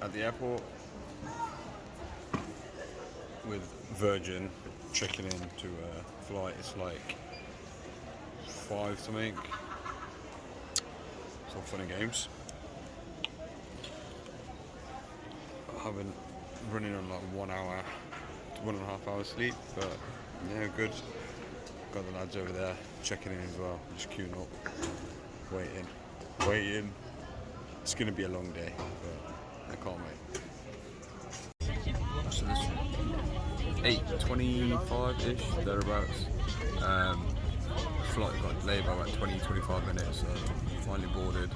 at the airport with Virgin, checking into a flight. It's like 5 something. It's all fun and games. I haven't running on like 1 hour to 1.5 hours sleep, but yeah, good. Got the lads over there checking in as well, just queuing up, waiting. It's gonna be a long day, but I can't wait. So this 8:25-ish, thereabouts. Flight got delayed by about 20-25 minutes, so finally boarded.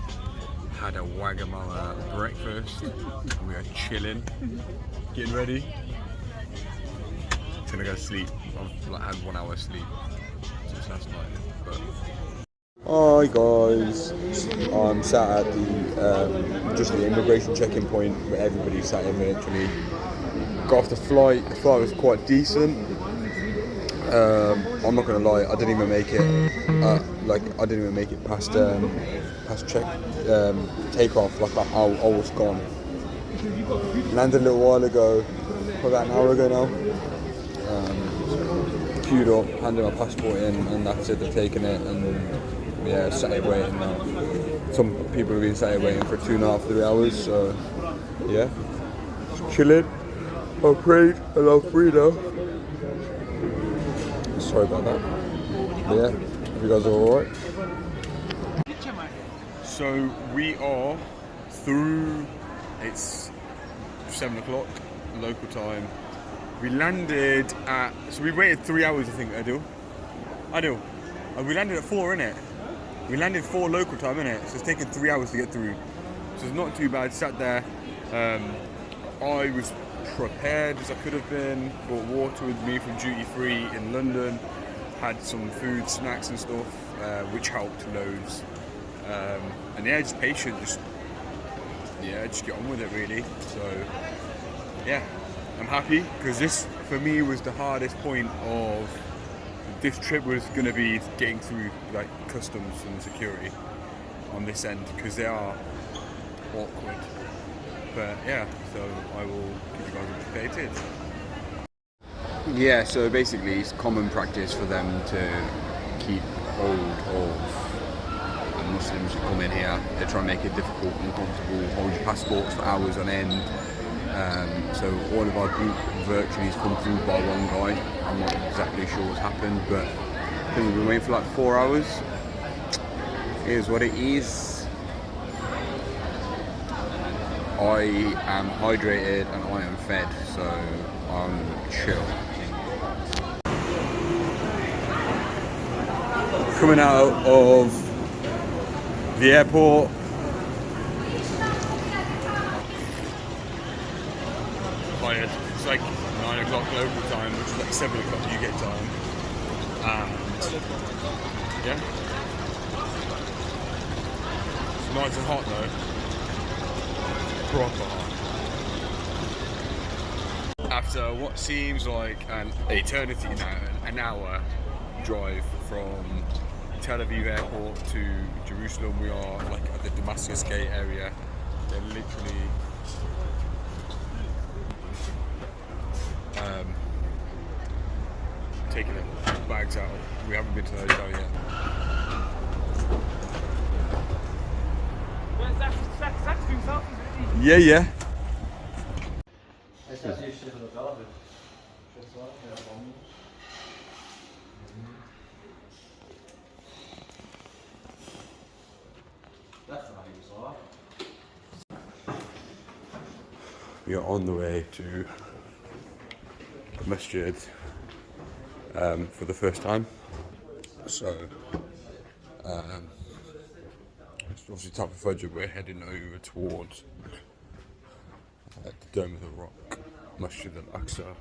Had a Wagamama breakfast. We are chilling, getting ready. Gonna go to sleep. I've like, had 1 hour sleep since last night. But hi guys, I'm sat at the just the immigration check-in point where everybody's sat in virtually. Got off the flight. The flight was quite decent. I'm not gonna lie, I didn't even make it. I didn't even make it past check takeoff. Like I was gone. Landed a little while ago, about an hour ago now. Queued up, handed my passport in, and that's it. They're taking it, and yeah, sat here waiting now. Some people have been sat here waiting for 2.5, 3 hours. So yeah, just chilling. I prayed, and I'm free now. Sorry about that. But yeah, hope you guys are alright. So we are through. It's 7 o'clock local time. We landed at. So we waited 3 hours, I think. Adil. And we landed at 4, innit? We landed 4 local time, innit? So it's taken 3 hours to get through. So it's not too bad. Sat there. I was prepared as I could have been. Brought water with me from duty free in London. Had some food, snacks and stuff, which helped loads. And yeah, just patient. Just get on with it really. So yeah, I'm happy because this for me was the hardest point of this trip was going to be getting through like customs and security on this end because they are awkward. But yeah, so I will keep you guys updated. Yeah, so basically it's common practice for them to keep hold of Muslims who come in here. They try and make it difficult and uncomfortable, hold your passports for hours on end. So all of our group virtually has come through by one guy. I'm not exactly sure what's happened, but I think we've been waiting for like 4 hours. Here's what it is. I am hydrated and I am fed, so I'm chill. Coming out of the airport. Tired. It's like 9 o'clock local time, which is like 7 o'clock UK time. And yeah, it's nice and hot though. Proper hot. After what seems like an eternity now, an hour drive from Tel Aviv airport to Jerusalem, we are like at the Damascus Gate area. They're literally taking the bags out. We haven't been to the hotel yet. Yeah. We are on the way to the Masjid for the first time. So, it's obviously top of Fajr, we're heading over towards the Dome of the Rock, Masjid Aqsa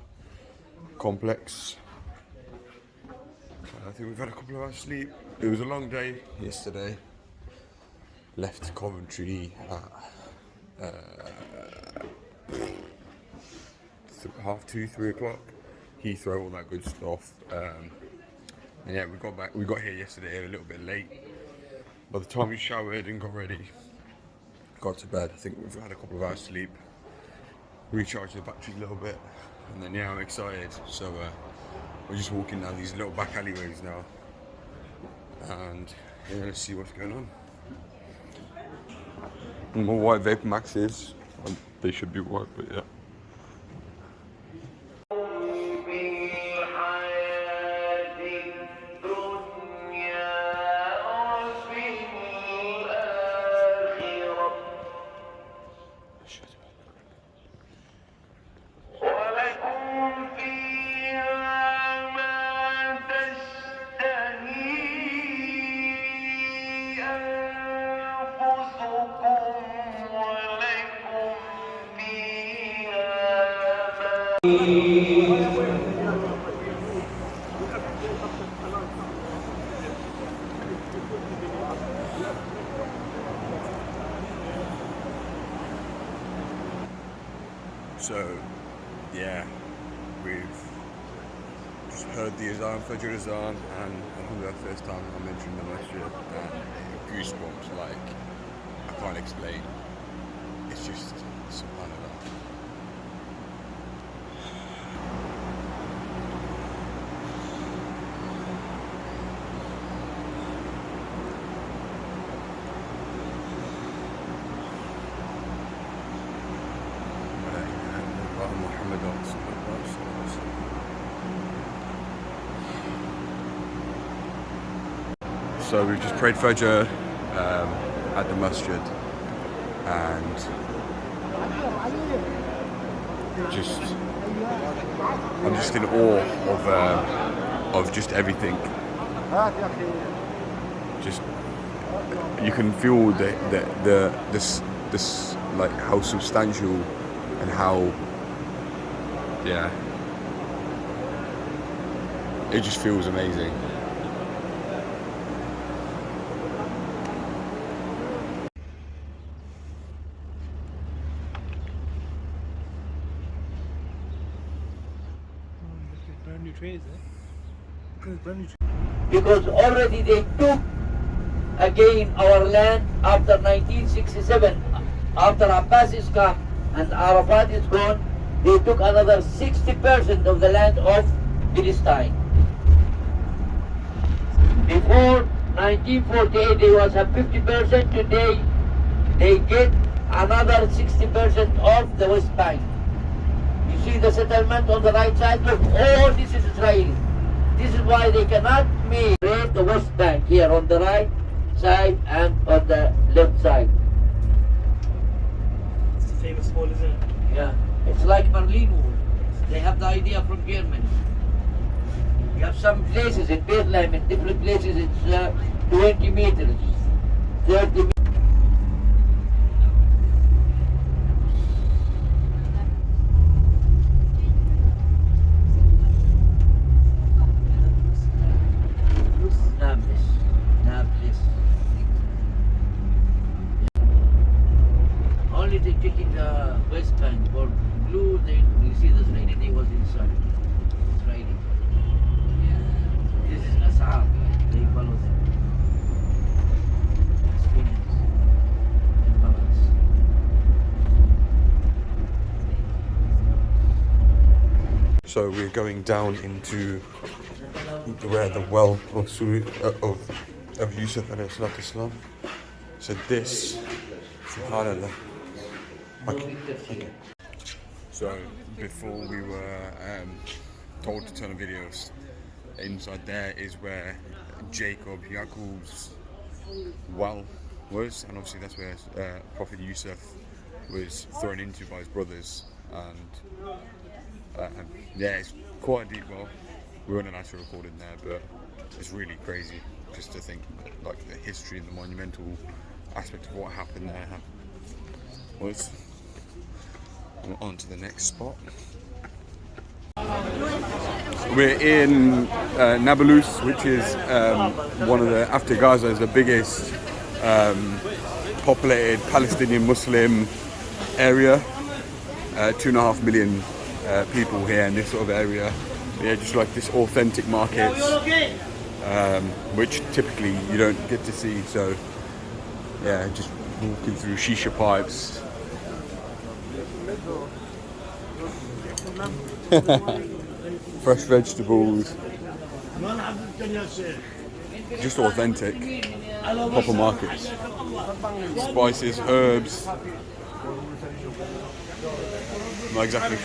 complex. I think we've had a couple of hours sleep. It was a long day yesterday. Left Coventry at 2:30, 3 o'clock. Heathrow, all that good stuff. And yeah, we got here yesterday a little bit late. By the time we showered and got ready, got to bed, I think we've had a couple of hours sleep. recharge the batteries a little bit, and then yeah, I'm excited. So we're just walking down these little back alleyways now, and yeah, let's see what's going on. More white Vape Maxes. They should be white, but yeah. So, yeah, we've just heard the Azan, Fajr Azan, and alhamdulillah, first time I'm entering the Masjid, and goosebumps, like, I can't explain. It's just, subhanallah. So we've just prayed Fajr at the Masjid, and I'm just in awe of just everything. Just you can feel this like how substantial and how it just feels amazing. Brand new trays, eh? Because already they took again our land after 1967. After Abbas is come and Arafat is gone, they took another 60% of the land of Palestine. Before 1948 they was at 50%, today they get another 60% of the West Bank. You see the settlement on the right side? Look, all this is Israeli. This is why they cannot make the West Bank here on the right side and on the left side. It's a famous wall, isn't it? Yeah, it's like Berlin Wall. They have the idea from Germany. You have some places in Bethlehem, in different places it's 20 meters, 30 meters. Only they taking the West Bank or blue, you see the Israeli thing was inside. Israeli. This is As'ab. They follow them. Palestinians. Imbalance. So we're going down into where the well of Yusuf alayhi salatu wasalam. So this, subhanallah. Okay. So before we were told to turn on videos, inside there is where Yaqub's well was, and obviously that's where Prophet Yusuf was thrown into by his brothers, and yeah, it's quite a deep well. We weren't allowed to record in there, but it's really crazy just to think like the history and the monumental aspect of what happened there was. On to the next spot. We're in Nablus, which is one of the, after Gaza, is the biggest populated Palestinian Muslim area. 2.5 million people here in this sort of area. Yeah, just like this authentic markets, which typically you don't get to see. So yeah, just walking through shisha pipes. Fresh vegetables. Just authentic. Proper markets. Spices, herbs. Not exactly.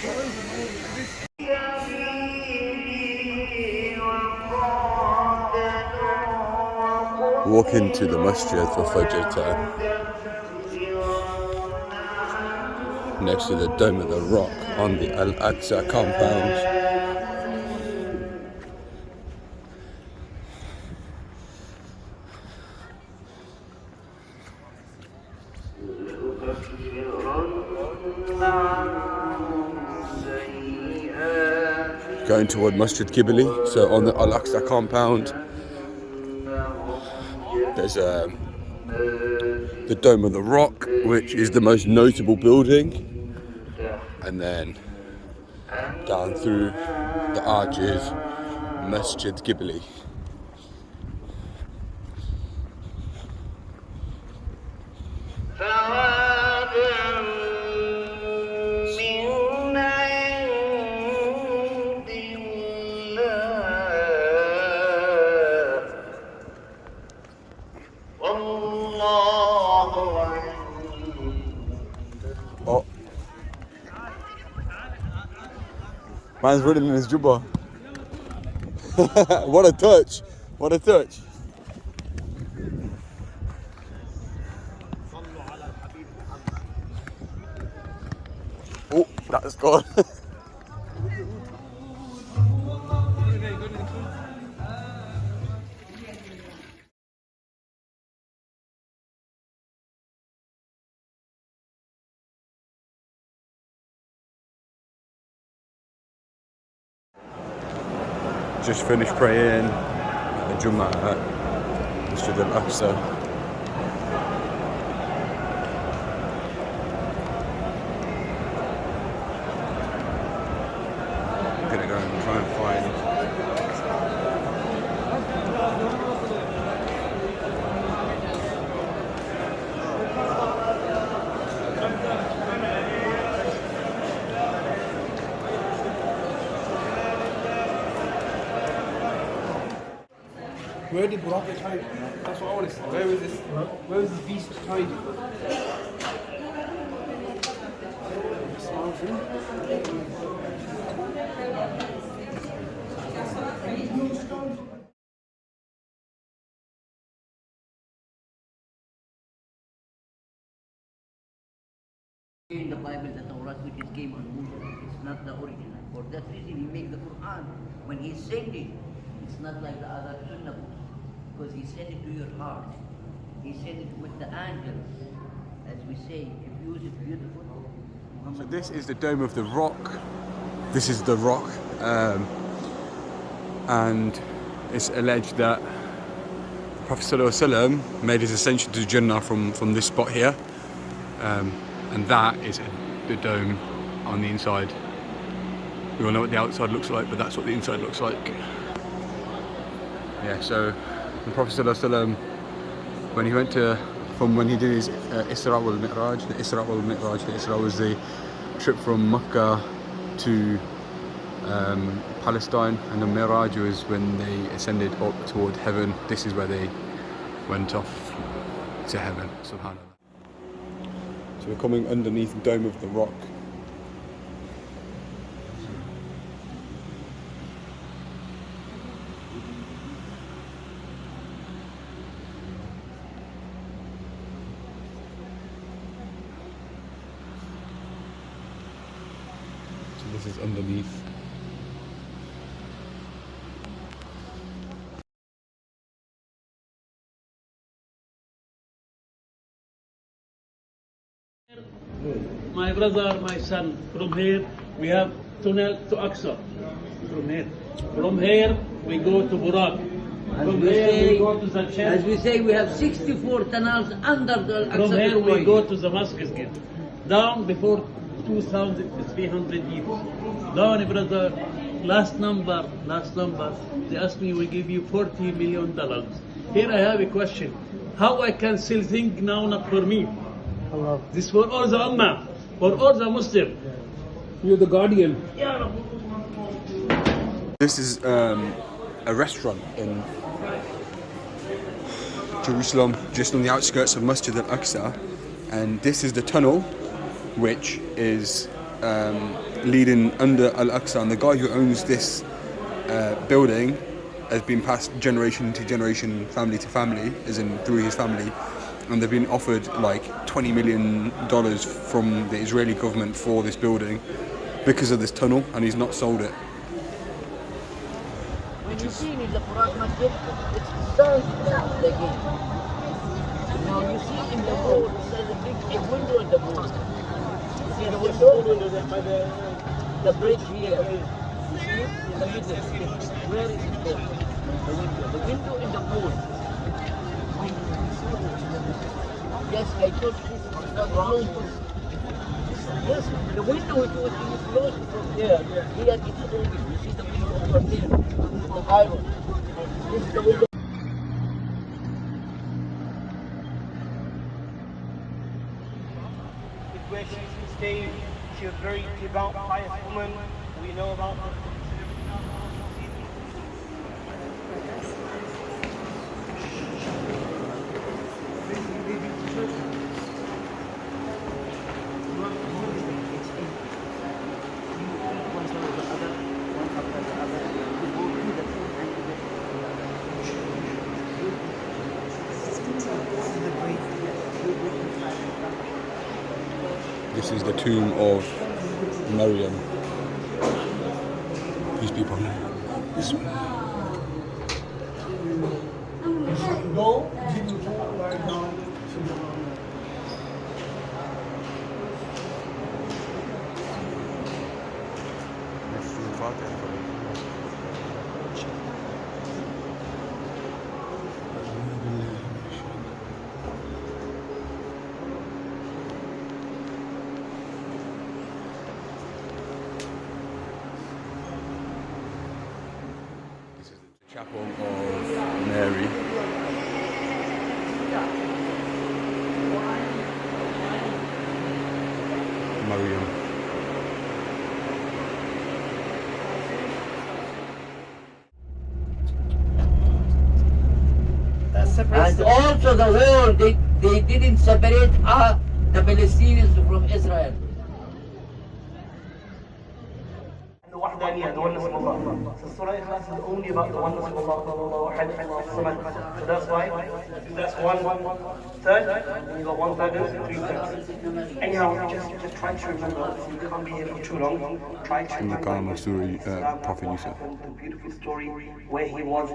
Walk into the Masjid for Fajr time. Next to the Dome of the Rock on the Aqsa compound. Going toward Masjid Qibli, so on the Al-Aqsa compound, there's the Dome of the Rock, which is the most notable building, and then down through the arches, Masjid Qibli. Oh, man's running in his jubba. What a touch! What a touch! Oh, that's gone. Just finished praying at the Jummah at Masjid al-Aqsa. I'm gonna go and try and find Where did Brock hide? That's what I want to say. Where was this beast tied? In the Bible, the Torah which is came on Moses, it's not the original. For that reason, he made the Quran. When he sent it, it's not like the other Sunnah books, because he sent it to your heart. He sent it with the angels, as we say. If you use it beautiful. So this is the Dome of the Rock. This is the rock, and it's alleged that Prophet ﷺ made his ascension to Jannah from this spot here, and that is the dome on the inside. We all know what the outside looks like, but that's what the inside looks like. Yeah, so the Prophet ﷺ, when he went to, from when he did his Isra wal Mi'raj, the Isra was the trip from Mecca to Palestine, and the Mi'raj was when they ascended up toward heaven. This is where they went off to heaven, subhanAllah. So we're coming underneath the Dome of the Rock. So this is underneath. My brother, my son, from here we have tunnel to Aqsa. From here we go to Burak. From here we go to Zakir. As we say, we have 64 tunnels under the Aqsa. From here we go to the Masjid. Down before 2,300 years. Down, brother, last number, they asked me we give you $40 million. Here I have a question. How I can sell things now, not for me? This for all the Ummah, for all the Muslims. You're the guardian. This is a restaurant in Jerusalem, just on the outskirts of Masjid al-Aqsa, and this is the tunnel which is leading under al-Aqsa, and the guy who owns this building has been passed generation to generation, family to family, as in through his family, and they've been offered like $20 million from the Israeli government for this building because of this tunnel, and he's not sold it. When you see in the Quran Masjid, it's the sun the gate. Now you see in the road, there's a big window in the road. You see the window? The bridge here. You see it? In the middle. Where is it there? The window. The window in the road. Yes, I told you this was wrong. Yes, the window it was closed from there. Here it's open. You see the window over there. The iron. This is the window. Where she stayed, she was very devout, pious woman. We know about her. This is the tomb of Maryam. These people. This one. Chapel of Mary. Maryam. And also the whole, they didn't separate the Palestinians from Israel. The Wahdaniyah, the oneness of Allah. So Surah Ikhlas is only about the oneness of Allah, So that's why, that's one third, and you got 1/3 and 3/3. Anyhow, just try to remember, you can't be here for too long. Try to remember Prophet Yusuf. the beautiful story where he was.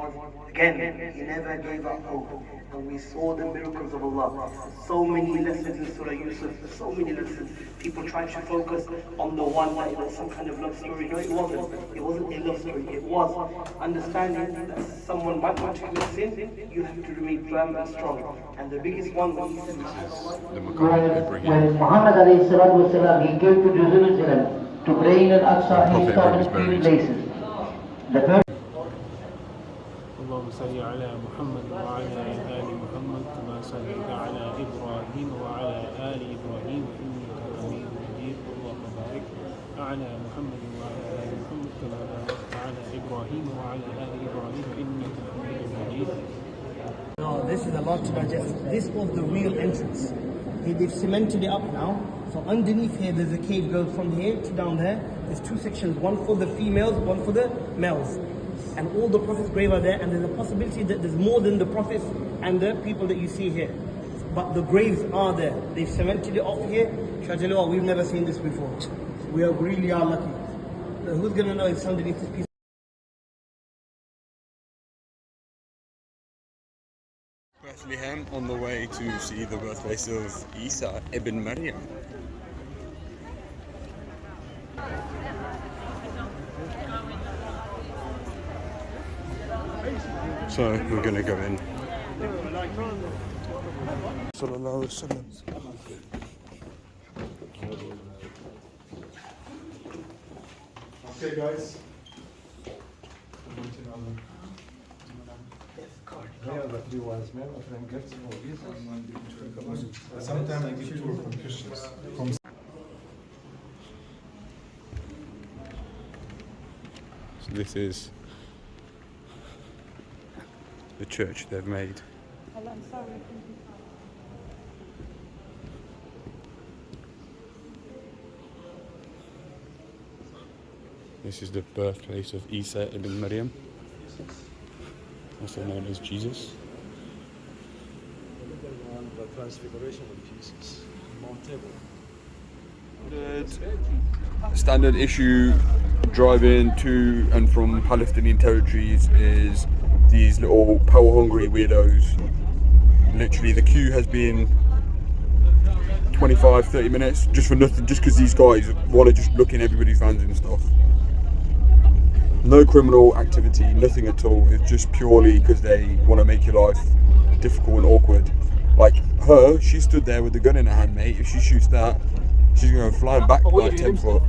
Again, he never gave up hope. And we saw the miracles of Allah. So many lessons in Surah Yusuf, so many lessons. People try to focus on the one that it was some kind of love story. No, it wasn't. It wasn't a love story. It was understanding that someone might want to commit sin, you have to remain firm and strong. And the biggest one was When Muhammad والسلام, he came to Jerusalem to pray in Al-Aqsa, he stopped in 3 places. The first اللهم صل على محمد وعلى آل محمد كما صليت على إبراهيم وعلى آل إبراهيم إنك حميد مجيد اللهم بارك على محمد وعلى آل محمد كما باركت على إبراهيم وعلى آل إبراهيم إنك حميد مجيد. No, this is a lot to digest. This was the real entrance. They've cemented it up now. So underneath here, there's a cave goes from here to down there. There's 2 sections, one for the females, one for the males. And all the prophets' graves are there, and there's a possibility that there's more than the prophets and the people that you see here. But the graves are there. They've cemented it off here. Shajalawa, we've never seen this before. We really are lucky. Who's going to know it's underneath this piece? Bethlehem, on the way to see the birthplace of Isa ibn Maryam. So we're gonna go in. Sallallahu alaihi wasallam. Okay, guys. Sometimes I get tour from Christians. This is the church they've made. I'm sorry. This is the birthplace of Isa ibn Maryam, also known as Jesus. The transfiguration of Jesus, Mount Tabor. Standard issue driving to and from Palestinian territories is these little power hungry weirdos. Literally the queue has been 25-30 minutes just for nothing, just because these guys want to just look in everybody's vans and stuff. No criminal activity, nothing at all. It's just purely because they want to make your life difficult and awkward. Like her, she stood there with the gun in her hand, mate. If she shoots that, she's going to fly back like 10 foot.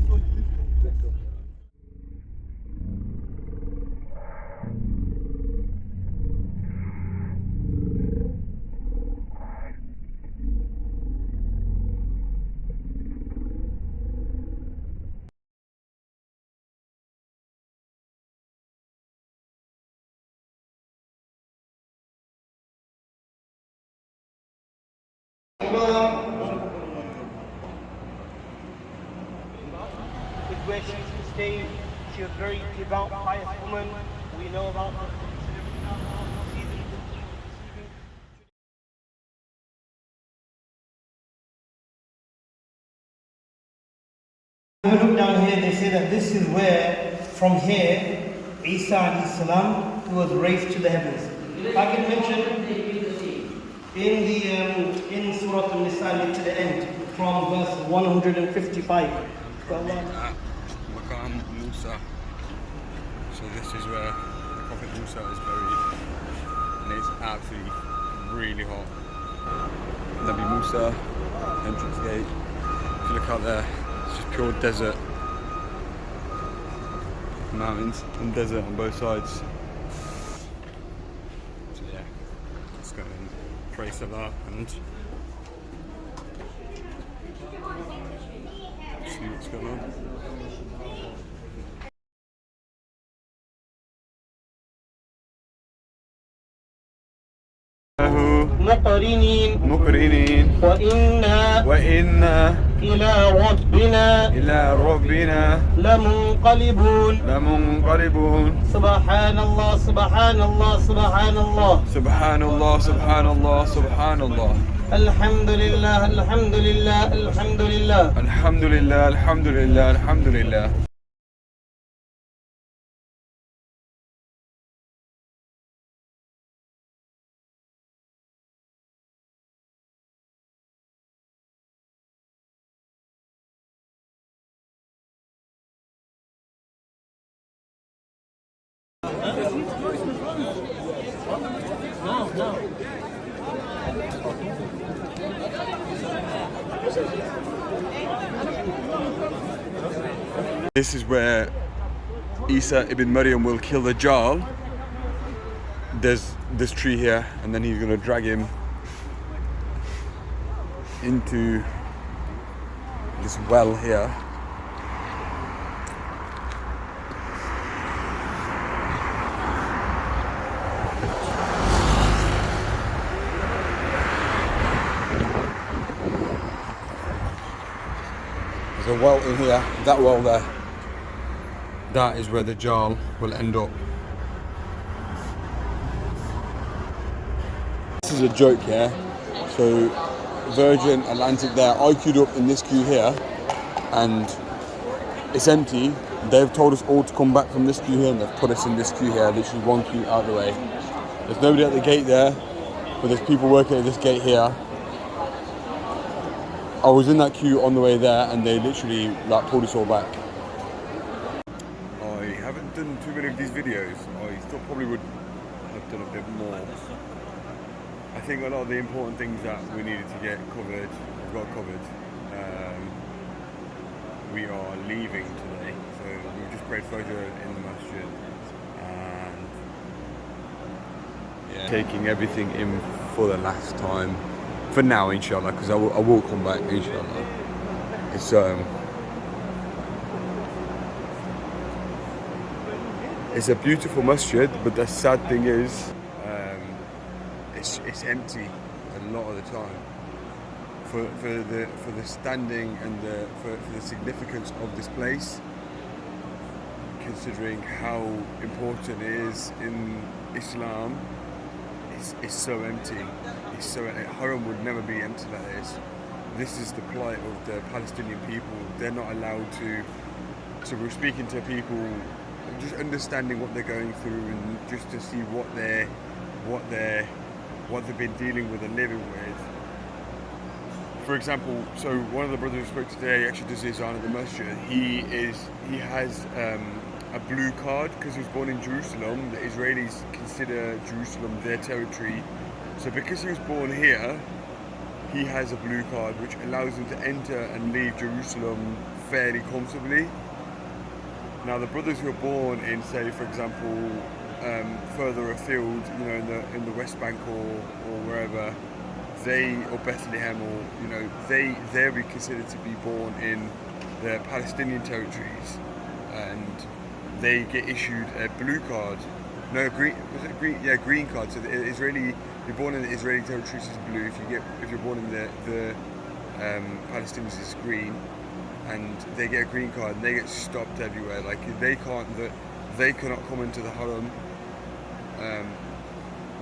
With where she stayed, she was very devout, pious woman. We know about her. When you look down here, they say that this is where, from here, Isa alayhi salam, he was raised to the heavens. I can mention in Surah An-Nisa to the end, from verse 155. Maqam Musa. So this is where the Prophet Musa is buried, and it's absolutely really hot. Nabi Musa, entrance gate. If you look out there, it's just pure desert. Mountains and desert on both sides. So yeah, let's go and pray Salah and see what's going on. مقرنين مقرنين وإنا إلى ربنا لمنقلبون سبحان الله سبحان الله سبحان الله سبحان الله سبحان الله سبحان الله الحمد لله الحمد لله الحمد لله الحمد لله الحمد لله الحمد لله. This is where Isa ibn Maryam will kill the Dajjal. There's this tree here, and then he's going to drag him into this well here. There's a well in here, that well there. That is where the Dajjal will end up. This is a joke here. So Virgin Atlantic there, I queued up in this queue here and it's empty. They've told us all to come back from this queue here and they've put us in this queue here, literally one queue out of the way. There's nobody at the gate there, but there's people working at this gate here. I was in that queue on the way there and they literally like pulled us all back. I haven't done too many of these videos. I still probably would have done a bit more. I think a lot of the important things that we needed to get covered, we've got covered. We are leaving today, so we've just prayed Fajr in the Masjid and yeah, taking everything in for the last time. For now, inshallah, because I will come back, inshallah. It's It's a beautiful masjid, but the sad thing is, it's empty a lot of the time. For the standing and for the significance of this place, considering how important it is in Islam, it's so empty. Haram would never be empty like this. This is the plight of the Palestinian people. They're not allowed to. So we're speaking to people, just understanding what they're going through, and just to see what they've been dealing with and living with. For example, so one of the brothers who spoke today actually does his at the masjid. He has a blue card because he was born in Jerusalem. The Israelis consider Jerusalem their territory. So because he was born here, he has a blue card which allows him to enter and leave Jerusalem fairly comfortably. Now the brothers who are born in, say, for example, further afield, in the West Bank or wherever, or Bethlehem, or they'll be considered to be born in the Palestinian territories, and they get issued a blue card. No, green. Was it green? Yeah, green card. So the Israeli, if you're born in the Israeli territories, is blue. If you're born in the Palestinians, it's green. And they get a green card, and they get stopped everywhere. Like they cannot come into the Haram,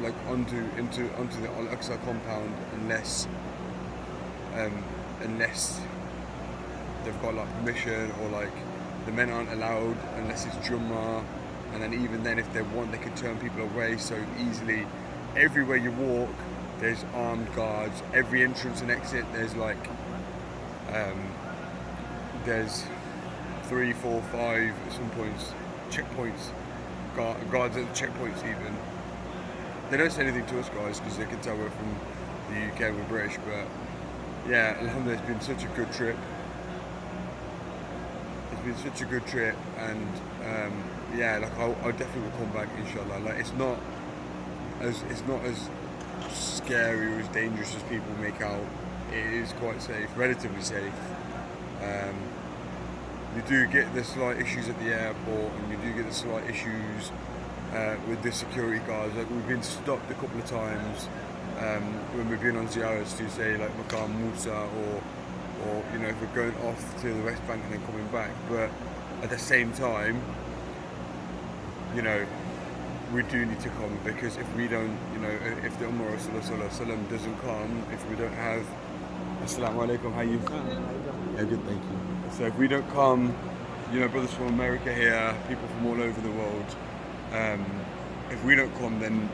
like onto the Aqsa compound unless they've got like permission, or like the men aren't allowed unless it's Jummah, and then even then if they want they can turn people away so easily. Everywhere you walk there's armed guards. Every entrance and exit there's like there's 3, 4, 5 at some points checkpoints, guards at the checkpoints even. They don't say anything to us guys because they can tell we're from the UK, we're British, but yeah, alhamdulillah, it's been such a good trip. And yeah, like I definitely will come back inshallah. Like it's not as scary or as dangerous as people make out. It is quite safe, relatively safe. You do get the slight issues at the airport, and you do get the slight issues with the security guards. Like we've been stopped a couple of times when we've been on ziyaras to say like Maqam Musa, or if we're going off to the West Bank and then coming back. But at the same time, we do need to come, because if we don't, if the Ummah Rasulullah doesn't come, if we don't have Assalamu alaikum, how you? Yeah, good, thank you. So if we don't come, brothers from America here, people from all over the world, if we don't come, then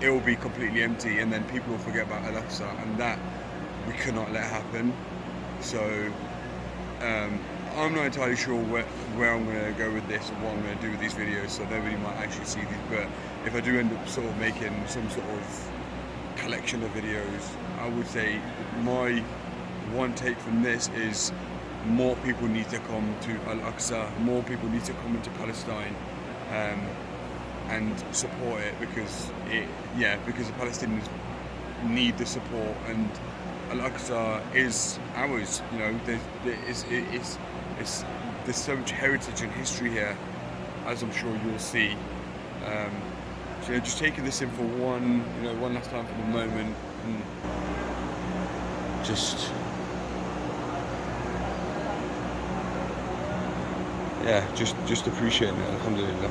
it will be completely empty, and then people will forget about Al-Aqsa, and that we cannot let happen. So I'm not entirely sure where I'm going to go with this, or what I'm going to do with these videos, so nobody might actually see these, but if I do end up sort of making some sort of collection of videos, I would say my one take from this is more people need to come to Al-Aqsa, more people need to come into Palestine and support it, because the Palestinians need the support, and Al-Aqsa is ours. There's so much heritage and history here, as I'm sure you'll see. So just taking this in for one last time for the moment, and just appreciating it, alhamdulillah.